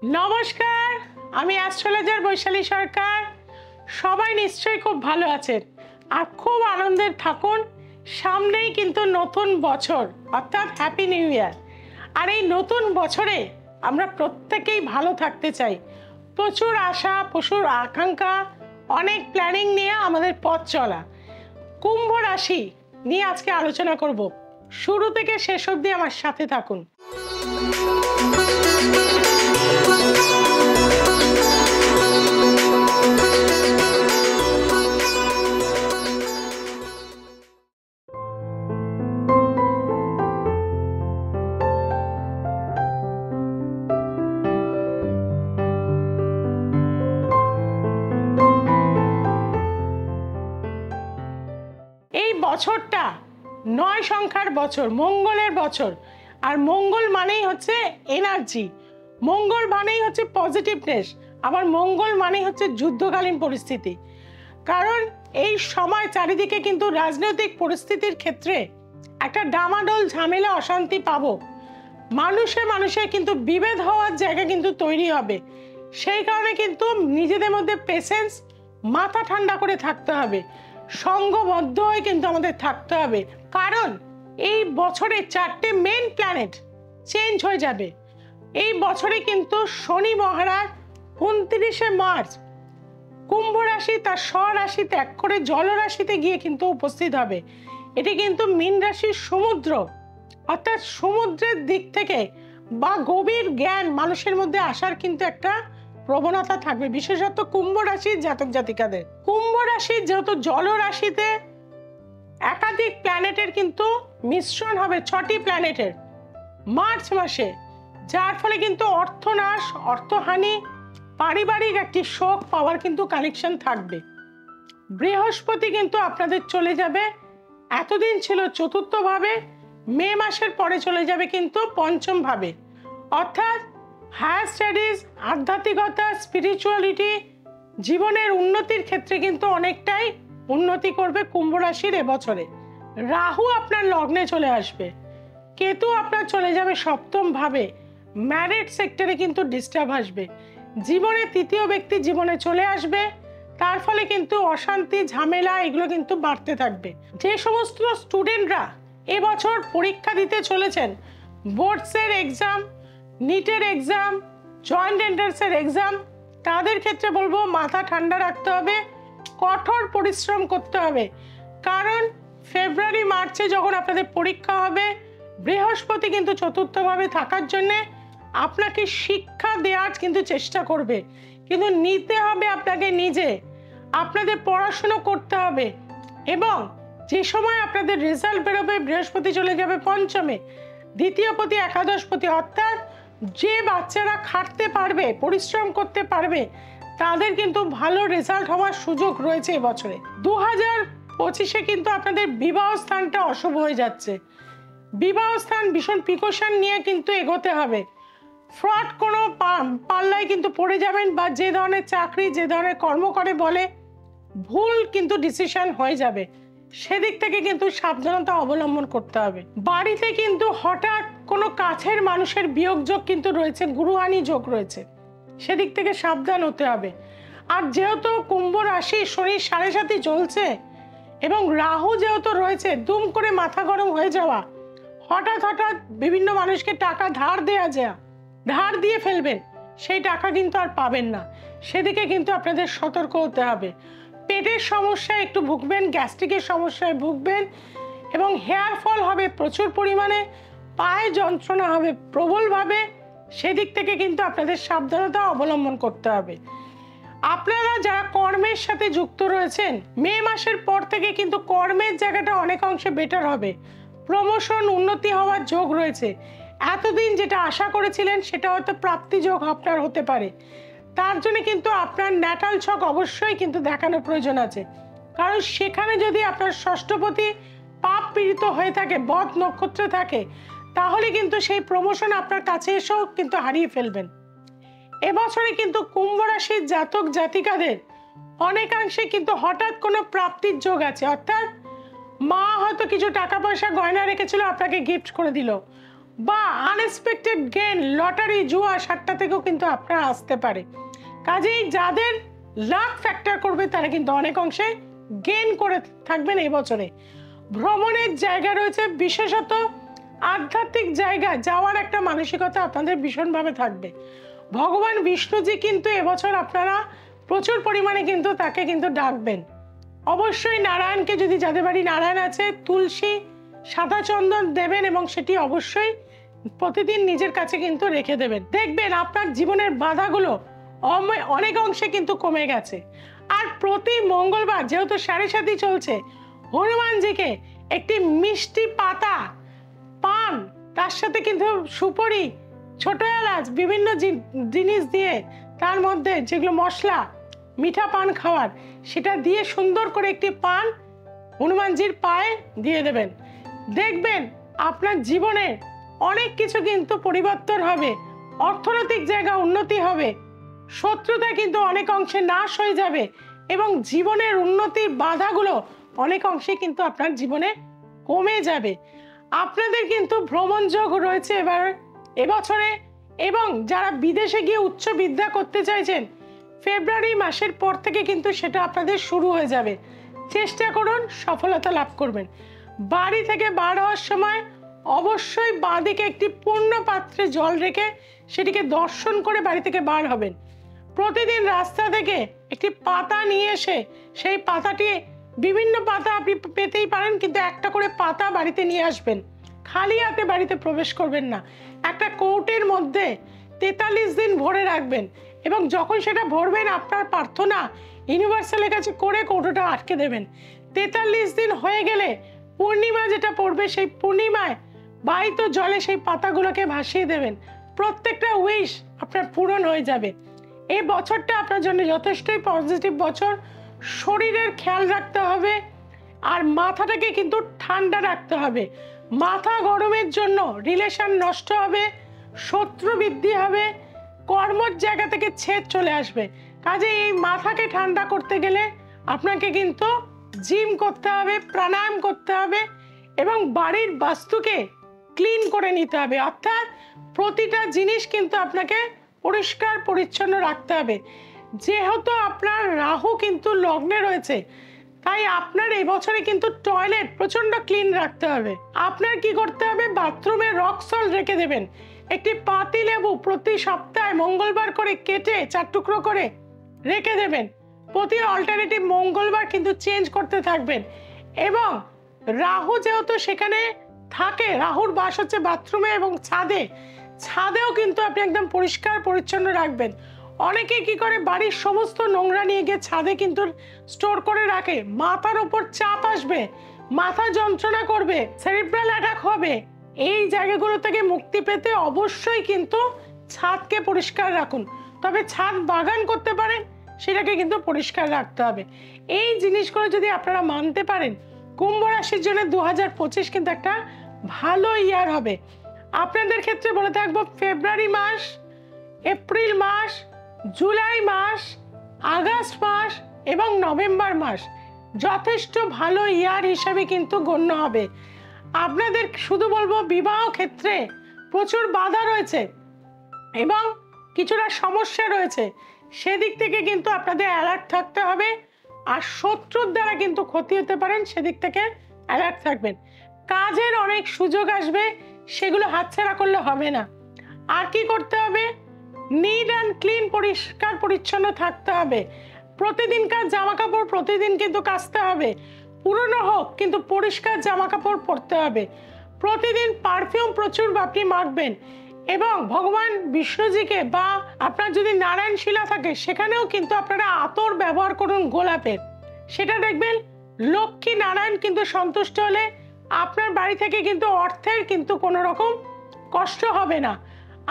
নমস্কার, আমি অ্যাস্ট্রোলজার বৈশালী সরকার। সবাই নিশ্চয়ই খুব ভালো আছেন আর খুব আনন্দের থাকুন। সামনেই কিন্তু নতুন বছর, অর্থাৎ হ্যাপি নিউ ইয়ার। আর এই নতুন বছরে আমরা প্রত্যেকেই ভালো থাকতে চাই। প্রচুর আশা, প্রচুর আকাঙ্ক্ষা, অনেক প্ল্যানিং নিয়ে আমাদের পথ চলা। কুম্ভ রাশি নিয়ে আজকে আলোচনা করব। শুরু থেকে শেষ অবধি আমার সাথে থাকুন। এই বছরটা 9 সংখ্যার বছর, মঙ্গলের বছর। আর মঙ্গল মানেই হচ্ছে এনার্জি, মঙ্গল মানেই হচ্ছে পজিটিভনেস, আবার মঙ্গল মানেই হচ্ছে যুদ্ধকালীন পরিস্থিতি। কারণ এই সময় চারিদিকে কিন্তু রাজনৈতিক পরিস্থিতির ক্ষেত্রে একটা ডামাডোল, ঝামেলা, অশান্তি পাবো। মানুষে মানুষে কিন্তু বিভেদ হওয়ার জায়গা কিন্তু তৈরি হবে। সেই কারণে কিন্তু নিজেদের মধ্যে পেশেন্স, মাথা ঠান্ডা করে থাকতে হবে, সংঘবদ্ধ হয়ে কিন্তু আমাদের থাকতে হবে। কারণ এই বছরে 4টে মেন প্ল্যানেট চেঞ্জ হয়ে যাবে। এই বছরে কিন্তু শনি মহারাজ 29শে মার্চ কুম্ভ রাশি তার স্বরাশি ত্যাগ করে জলরাশিতে গিয়ে কিন্তু উপস্থিত হবে। এটি কিন্তু মীন রাশির সমুদ্র, অর্থাৎ সমুদ্রের দিক থেকে বা গভীর জ্ঞান মানুষের মধ্যে আসার কিন্তু একটা প্রবণতা থাকবে, বিশেষত কুম্ভ রাশির জাতক জাতিকাদের। কুম্ভ রাশির যেহেতু জলরাশিতে একাধিক প্ল্যানেটের কিন্তু মিশ্রণ হবে, 6টি প্ল্যানেটের মার্চ মাসে, যার ফলে কিন্তু অর্থনাশ, অর্থহানি, পারিবারিক একটি শোক পাওয়ার কিন্তু কানেকশন থাকবে। বৃহস্পতি কিন্তু আপনাদের চলে যাবে, এতদিন ছিল চতুর্থ ভাবে, মে মাসের পরে চলে যাবে কিন্তু পঞ্চম ভাবে। অর্থাৎ হায়ার স্টাডিজ, আধ্যাত্মিকতা, স্পিরিচুয়ালিটি, জীবনের উন্নতির ক্ষেত্রে কিন্তু অনেকটাই উন্নতি করবে কুম্ভ রাশির এবছরে। রাহু আপনার লগ্নে চলে আসবে, কেতু আপনার চলে যাবে সপ্তম ভাবে, ম্যারিড সেক্টরে কিন্তু ডিস্টার্ব আসবে, জীবনে তৃতীয় ব্যক্তি জীবনে চলে আসবে, তার ফলে কিন্তু অশান্তি, ঝামেলা এগুলো কিন্তু বাড়তে থাকবে। যে সমস্ত স্টুডেন্টরা এবছর পরীক্ষা দিতে চলেছেন, বোর্ডসের এক্সাম, নিটের এক্সাম, জয়েন্ট এন্ট্রান্সের এক্সাম, তাদের ক্ষেত্রে বলবো মাথা ঠান্ডা রাখতে হবে, কঠোর পরিশ্রম করতে হবে। কারণ ফেব্রুয়ারি মার্চে যখন আপনাদের পরীক্ষা হবে, বৃহস্পতি কিন্তু চতুর্থভাবে থাকার জন্যে আপনাকে শিক্ষা দেওয়ার কিন্তু চেষ্টা করবে, কিন্তু নিতে হবে আপনাকে নিজে। আপনাদের পড়াশুনো করতে হবে এবং যে সময় আপনাদের রেজাল্ট বেরোবে, বৃহস্পতি চলে যাবে পঞ্চমে, দ্বিতীয়পতি, একাদশপতি, অর্থাৎ যে বাচ্চারা খাটতে পারবে, পরিশ্রম করতে পারবে, তাদের কিন্তু ভালো রেজাল্ট হওয়ার সুযোগ রয়েছে এবছরে। 2025-এ কিন্তু আপনাদের বিবাহ স্থানটা অশুভ হয়ে যাচ্ছে। বিবাহ স্থান ভীষণ প্রিকশন নিয়ে কিন্তু এগোতে হবে। ফ্রড কোনো পাল্লায় কিন্তু পড়ে যাবেন, বা যে ধরনের চাকরি, যে ধরনের কর্ম করে বলে ভুল কিন্তু ডিসিশন হয়ে যাবে, সেদিক থেকে কিন্তু সাবধানতা অবলম্বন করতে হবে। বাড়িতে কিন্তু হঠাৎ কোনো কাছের মানুষের বিয়োগ যোগ কিন্তু রয়েছে, গুরুহানি যোগ রয়েছে, সেদিক থেকে সাবধান হতে হবে। আর যেহেতু কুম্ভ রাশি শনির 7.5 চলছে এবং রাহু যেহেতু রয়েছে, দুম করে মাথা গরম হয়ে যাওয়া, হঠাৎ হঠাৎ বিভিন্ন মানুষকে টাকা ধার দিয়ে ফেলবেন, সেই টাকা কিন্তু আর পাবেন না, সেদিকে কিন্তু আপনাদের সতর্ক হতে হবে। পেটের সমস্যায় একটু ভুগবেন, গ্যাস্ট্রিকের সমস্যায় ভুগবেন এবং হেয়ার ফল হবে প্রচুর পরিমাণে, পায়ে যন্ত্রণা হবে প্রবলভাবে, সেদিক থেকে কিন্তু আপনাদের সাবধানতা অবলম্বন করতে হবে। আপনারা যারা কর্মের সাথে যুক্ত রয়েছেন, মে মাসের পর থেকে কিন্তু কর্মের জায়গাটা অনেক অংশে বেটার হবে, প্রমোশন, উন্নতি হওয়ার যোগ রয়েছে। এতদিন যেটা আশা করেছিলেন সেটা হয়তো প্রাপ্তি যোগ আপনার হতে পারে। তার জন্য কিন্তু আপনার ন্যাটাল ছক অবশ্যই কিন্তু দেখানোর প্রয়োজন আছে, কারণ সেখানে যদি আপনার ষষ্ঠপতি পাপ পীড়িত হয়ে থাকে, বদ নক্ষত্রে থাকে, তাহলে কিন্তু সেই প্রমোশন আপনার কাছে এসেও কিন্তু হারিয়ে ফেলবেন। এবছরে কিন্তু কুম্ভ রাশির জাতক জাতিকাদের অনেকাংশে কিন্তু হঠাৎ কোনো প্রাপ্তির যোগ আছে, অর্থাৎ মা হয়তো কিছু টাকা পয়সা গয়না রেখেছিল, আপনাকে গিফট করে দিল, বা আনএক্সপেক্টেড গেন, লটারি, জুয়া, সাট্টা থেকেও কিন্তু আপনার আসতে পারে। কাজেই যাদের লাক ফ্যাক্টর করবে তারা কিন্তু অনেক অংশে গেন করে থাকবেন এই বছরে। ভ্রমণের জায়গা রয়েছে, বিশেষত আধ্যাত্মিক জায়গা যাওয়ার একটা মানসিকতা আপনাদের ভীষণভাবে থাকবে। ভগবান বিষ্ণুজি কিন্তু এবছর আপনারা প্রচুর পরিমাণে কিন্তু তাকে কিন্তু ডাকবেন। অবশ্যই নারায়ণকে, যদি যাদের বাড়ি নারায়ণ আছে, তুলসী, সাদা চন্দন দেবেন এবং সেটি অবশ্যই প্রতিদিন নিজের কাছে কিন্তু রেখে দেবেন। দেখবেন আপনার জীবনের বাধাগুলো অনেক অংশে কিন্তু কমে গেছে। আর প্রতি মঙ্গলবার যেহেতু সাড়ে সাতি চলছে, হনুমানজিকে একটি মিষ্টি পাতা, পান, তার সাথে কিন্তু সুপারি, ছোট এলাচ, বিভিন্ন জিনিস দিয়ে, তার মধ্যে যেগুলো মশলা, মিঠা পান খাওয়ার, সেটা দিয়ে সুন্দর করে একটি পান হনুমানজির পায়ে দিয়ে দেবেন। দেখবেন আপনার জীবনে অনেক কিছু কিন্তু পরিবর্তন হবে, অর্থনৈতিক জায়গা উন্নতি হবে, শত্রুতা কিন্তু অনেক অংশে নাশ হয়ে যাবে এবং জীবনের উন্নতির বাধাগুলো অনেক অংশে কিন্তু আপনার জীবনে কমে যাবে। আপনাদের কিন্তু ভ্রমণ যোগ রয়েছে এবছরে, এবং যারা বিদেশে গিয়ে উচ্চ বিদ্যা করতে চাইছেন, ফেব্রুয়ারি মাসের পর থেকে কিন্তু সেটা আপনাদের শুরু হয়ে যাবে। চেষ্টা করুন, সফলতা লাভ করবেন। বাড়ি থেকে বার হওয়ার সময় অবশ্যই বাঁদিকে একটি পূর্ণ পাত্রে জল রেখে সেটিকে দর্শন করে বাড়ি থেকে বার হবেন। প্রতিদিন রাস্তা থেকে একটি পাতা নিয়ে এসে সেই পাতাটি, বিভিন্ন পাতা আপনি পেতেই পারেন, কিন্তু একটা করে পাতা বাড়িতে নিয়ে আসবেন। খালি হাতে বাড়িতে প্রবেশ করবেন না। একটা কৌটের মধ্যে 43 দিন ভরে রাখবেন এবং যখন সেটা ভরবেন আপনার প্রার্থনা ইউনিভার্সালের কাছে করে কৌটোটা আটকে দেবেন। 43 দিন হয়ে গেলে পূর্ণিমা যেটা পড়বে, সেই পূর্ণিমায় বায়িত জলে সেই পাতাগুলোকে ভাসিয়ে দেবেন। প্রত্যেকটা উইশ আপনার পূরণ হয়ে যাবে। এই বছরটা আপনার জন্য যথেষ্টই পজিটিভ বছর। শরীরের খেয়াল রাখতে হবে আর মাথাটাকে কিন্তু ঠান্ডা রাখতে হবে। মাথা গরমের জন্য রিলেশন নষ্ট হবে, শত্রু বৃদ্ধি হবে, কর্মের জায়গা থেকে ছেদ চলে আসবে। কাজে এই মাথাকে ঠান্ডা করতে গেলে আপনাকে কিন্তু জিম করতে হবে, প্রাণায়াম করতে হবে এবং বাড়ির বাস্তুকে ক্লিন করে নিতে হবে। অর্থাৎ প্রতিটা জিনিস কিন্তু আপনাকে পরিষ্কার পরিচ্ছন্ন রাখতে হবে। যেহেতু আপনার রাহু কিন্তু লগ্নে রয়েছে, তাই আপনার এই বছরে কিন্তু টয়লেট প্রচন্ড ক্লিন রাখতে হবে। আপনার কি করতে হবে, বাথরুমে রক সল্ট রেখে দেবেন। একটি পাতি লেবু প্রতি সপ্তাহে মঙ্গলবার করে কেটে 4 টুকরো করে রেখে দেবেন। প্রতি অল্টারনেটিভ মঙ্গলবার কিন্তু চেঞ্জ করতে থাকবেন। এবং রাহু যেহেতু সেখানে থাকে, রাহুর বাস হচ্ছে বাথরুমে এবং ছাদেও কিন্তু আপনি একদম পরিষ্কার পরিচ্ছন্ন রাখবেন। অনেকে কি করে, বাড়ির সমস্ত নোংরা নিয়ে গিয়ে ছাদে কিন্তু স্টোর করে রাখে। মাথার উপর চাপ আসবে, মাথা যন্ত্রণা করবে, সেরিব্রাল অ্যাটাক হবে। এই জায়গাগুলো থেকে মুক্তি পেতে অবশ্যই কিন্তু ছাদকে পরিষ্কার রাখুন। তবে ছাদ বাগান করতে পারেন, সেটাকে কিন্তু পরিষ্কার রাখতে হবে। এই জিনিসগুলো যদি আপনারা মানতে পারেন, কুম্ভ রাশির জন্য 2025 কিন্তু একটা ভালো ইয়ার হবে। আপনাদের ক্ষেত্রে বলে থাকবো, ফেব্রুয়ারি মাস, এপ্রিল মাস, জুলাই মাস, আগস্ট মাস এবং নভেম্বর মাস যথেষ্ট ভালো ইয়ার হিসাবে কিন্তু গণ্য হবে। আপনাদের শুধু বলবো, বিবাহ ক্ষেত্রে প্রচুর বাধা রয়েছে এবং কিছুটা সমস্যা রয়েছে, সেদিক থেকে কিন্তু আপনাদের অ্যালার্ট থাকতে হবে। আর শত্রুর দ্বারা কিন্তু ক্ষতি হতে পারেন, সেদিক থেকে অ্যালার্ট থাকবেন। কাজের অনেক সুযোগ আসবে, সেগুলো হাতছাড়া করলে হবে না। আর কি করতে হবে, নিট অ্যান্ড ক্লিন, পরিষ্কার পরিচ্ছন্ন থাকতে হবে। প্রতিদিনকার জামা কাপড় প্রতিদিন কিন্তু কাচতে হবে, পুরনো হোক কিন্তু পরিষ্কার জামা কাপড় পরতে হবে। প্রতিদিন পারফিউম প্রচুর আপনি মাখবেন এবং ভগবান বিষ্ণুজিকে, বা আপনার যদি নারায়ণ শিলা থাকে সেখানেও কিন্তু আপনারা আতর ব্যবহার করুন গোলাপের। সেটা দেখবেন লক্ষ্মী নারায়ণ কিন্তু সন্তুষ্ট হলে আপনার বাড়ি থেকে কিন্তু অর্থের কিন্তু কোনো রকম কষ্ট হবে না।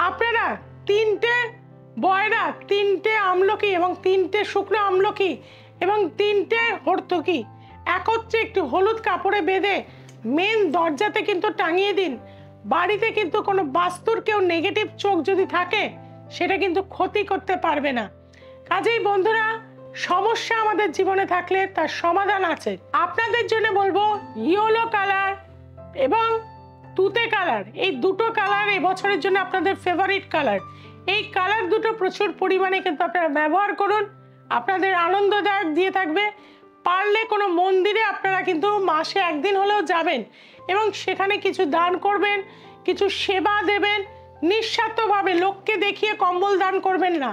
আপনারা 3টে বয়রা, 3টে আমলকি এবং 3টে শুকনো আমলকি এবং 3টে হর্তকি একত্রে একটু হলুদ কাপড়ে বেঁধে মেন দরজাতে কিন্তু টাঙিয়ে দিন। বাড়িতে কিন্তু কোনো বাস্তুর কেউ নেগেটিভ চোখ যদি থাকে, সেটা কিন্তু ক্ষতি করতে পারবে না। কাজেই বন্ধুরা, সমস্যা আমাদের জীবনে থাকলে তার সমাধান আছে। আপনাদের জন্য বলবো, ইয়েলো কালার এবং তুতে কালার, এই দুটো কালার এবছরের জন্য আপনাদের ফেভারিট কালার। এই কালার দুটো প্রচুর পরিমাণে কিন্তু আপনারা ব্যবহার করুন, আপনাদের আনন্দদায়ক দিয়ে থাকবে। পারলে কোনো মন্দিরে আপনারা কিন্তু মাসে একদিন হলেও যাবেন এবং সেখানে কিছু দান করবেন, কিছু সেবা দেবেন, নিঃস্বার্থভাবে। লোককে দেখিয়ে কম্বল দান করবেন না।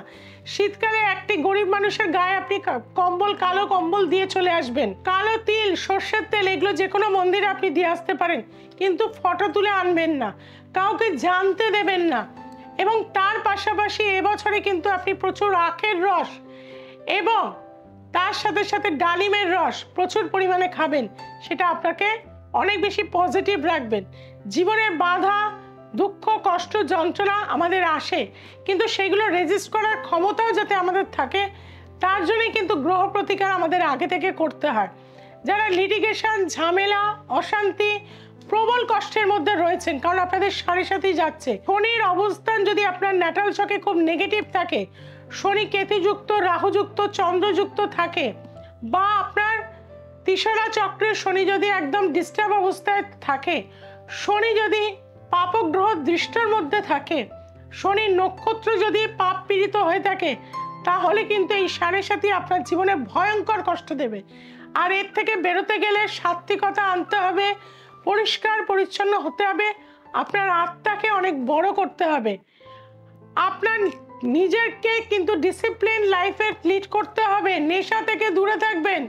শীতকালে একটি গরিব মানুষের গায়ে আপনি কম্বল, কালো কম্বল দিয়ে চলে আসবেন। কালো তিল, সর্ষের তেল, এগুলো যে কোনো মন্দিরে আপনি দিয়ে আসতে পারেন, কিন্তু ফটো তুলে আনবেন না, কাউকে জানতে দেবেন না। এবং তার পাশাপাশি এবছরে কিন্তু আপনি প্রচুর আখের রস এবং তার সাথে সাথে ডালিমের রস প্রচুর পরিমাণে খাবেন। সেটা আপনাকে অনেক বেশি পজিটিভ রাখবেন। জীবনের বাধা, দুঃখ, কষ্ট, যন্ত্রণা আমাদের আসে, কিন্তু সেগুলো রেজিস্ট করার ক্ষমতাও যাতে আমাদের থাকে, তার জন্যই কিন্তু গ্রহ প্রতিকার আমাদের আগে থেকে করতে হয়। যারা লিটিগেশন, ঝামেলা, অশান্তি, প্রবল কষ্টের মধ্যে রয়েছেন, কারণ আপনাদের সাড়ে সাথেই যাচ্ছে। শনির অবস্থান যদি আপনার ন্যাটাল ছকে খুব নেগেটিভ থাকে, শনি কেতুযুক্ত, রাহুযুক্ত, চন্দ্রযুক্ত থাকে, বা আপনার তিসরা চক্রের শনি যদি একদম ডিস্টার্ব অবস্থায় থাকে, শনি যদি পাপগ্রহ দৃষ্টির মধ্যে থাকে, শনির নক্ষত্র যদি পাপ পীড়িত হয়ে থাকে, তাহলে কিন্তু এই সাড়ে সাথী আপনার জীবনে ভয়ঙ্কর কষ্ট দেবে। আর এর থেকে বেরোতে গেলে সাত্বিকতা আনতে হবে, পরিষ্কার পরিচ্ছন্ন হতে হবে, আপনার আত্মাকে অনেক বড় করতে হবে, আপনার নিজেকে কিন্তু ডিসিপ্লিন লাইফে লিড করতে হবে। নেশা থেকে দূরে থাকবেন,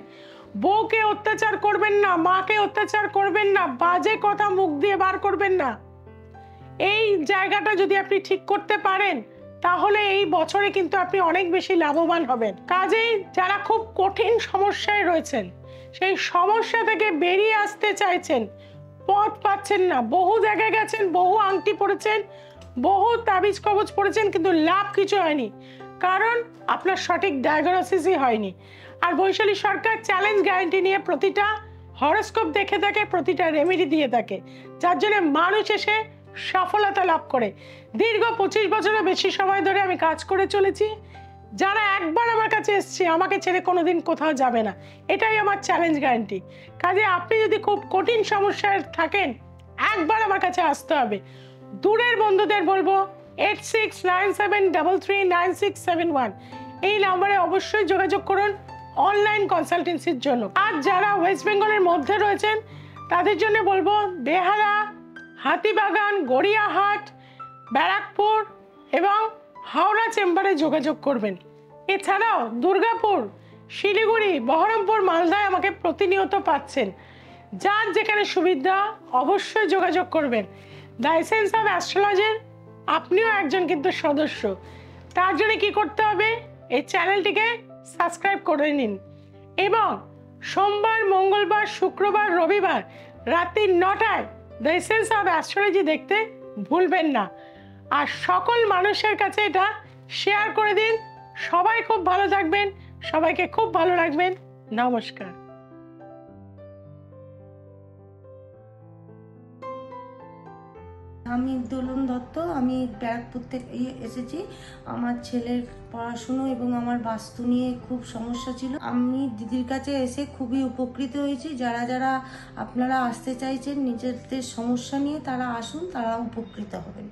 বউকে অত্যাচার করবেন না, মাকে অত্যাচার করবেন না, বাজে কথা মুখ দিয়ে বার করবেন না। এই জায়গাটা যদি আপনি ঠিক করতে পারেন, তাহলে এই বছরে কিন্তু আপনি অনেক বেশি লাভবান হবেন। কাজেই যারা খুব কঠিন সমস্যায় রয়েছেন, সেই সমস্যা থেকে বেরিয়ে আসতে চাইছেন, পথ পাচ্ছেন না, বহু জায়গায় গেছেন, বহু আংটি পড়েছেন, বহু তাবিজ কবজ পড়েছেন, কিন্তু লাভ কিছু হয়নি, কারণ আপনার সঠিক ডায়াগনোসিসই হয়নি। আর বৈশালী সরকার চ্যালেঞ্জ গ্যারান্টি নিয়ে প্রতিটা হরোস্কোপ দেখে থাকে, প্রতিটা রেমেডি দিয়ে থাকে, যার জন্য মানুষ এসে সফলতা লাভ করে। দীর্ঘ 25 বছরের বেশি সময় ধরে আমি কাজ করে চলেছি। যারা একবার আমার কাছে এসছে, আমাকে ছেড়ে কোনোদিন কোথাও যাবে না, এটাই আমার চ্যালেঞ্জ গ্যারান্টি। কাজে আপনি যদি খুব কঠিন সমস্যায় থাকেন, একবার আমার কাছে আসতে হবে। দূরের বন্ধুদের বলবো 8697339671 এই নাম্বারে অবশ্যই যোগাযোগ করুন অনলাইন কনসালটেন্সির জন্য। আর যারা ওয়েস্ট বেঙ্গলের মধ্যে রয়েছেন, তাদের জন্য বলবো বেহালা, হাতিবাগান, গড়িয়াহাট, ব্যারাকপুর এবং হাওড়া চেম্বারে যোগাযোগ করবেন। এছাড়াও দুর্গাপুর, শিলিগুড়ি, বহরমপুর, মালদায় আমাকে প্রতিনিয়ত পাচ্ছেন। যার যেখানে সুবিধা অবশ্যই যোগাযোগ করবেন। দ্য এসেন্স অফ অ্যাস্ট্রোলজির আপনিও একজন কিন্তু সদস্য। তার জন্য কি করতে হবে? এই চ্যানেলটিকে সাবস্ক্রাইব করে নিন এবং সোমবার, মঙ্গলবার, শুক্রবার, রবিবার রাত্রি 9টায় দ্য এসেন্স অফ অ্যাস্ট্রোলজি দেখতে ভুলবেন না। আর সকল মানুষের কাছে এটা শেয়ার করে দিন। সবাই খুব ভালো থাকবেন, সবাইকে খুব ভালো রাখবেন। নমস্কার। আমি দোলন দত্ত, আমি ব্যারাকপুর থেকে এসেছি। আমার ছেলের পড়াশুনো এবং আমার বাস্তু নিয়ে খুব সমস্যা ছিল। আমি দিদির কাছে এসে খুবই উপকৃত হয়েছি। যারা যারা আপনারা আসতে চাইছেন নিজেদের সমস্যা নিয়ে, তারা আসুন, তারা উপকৃত হবেন।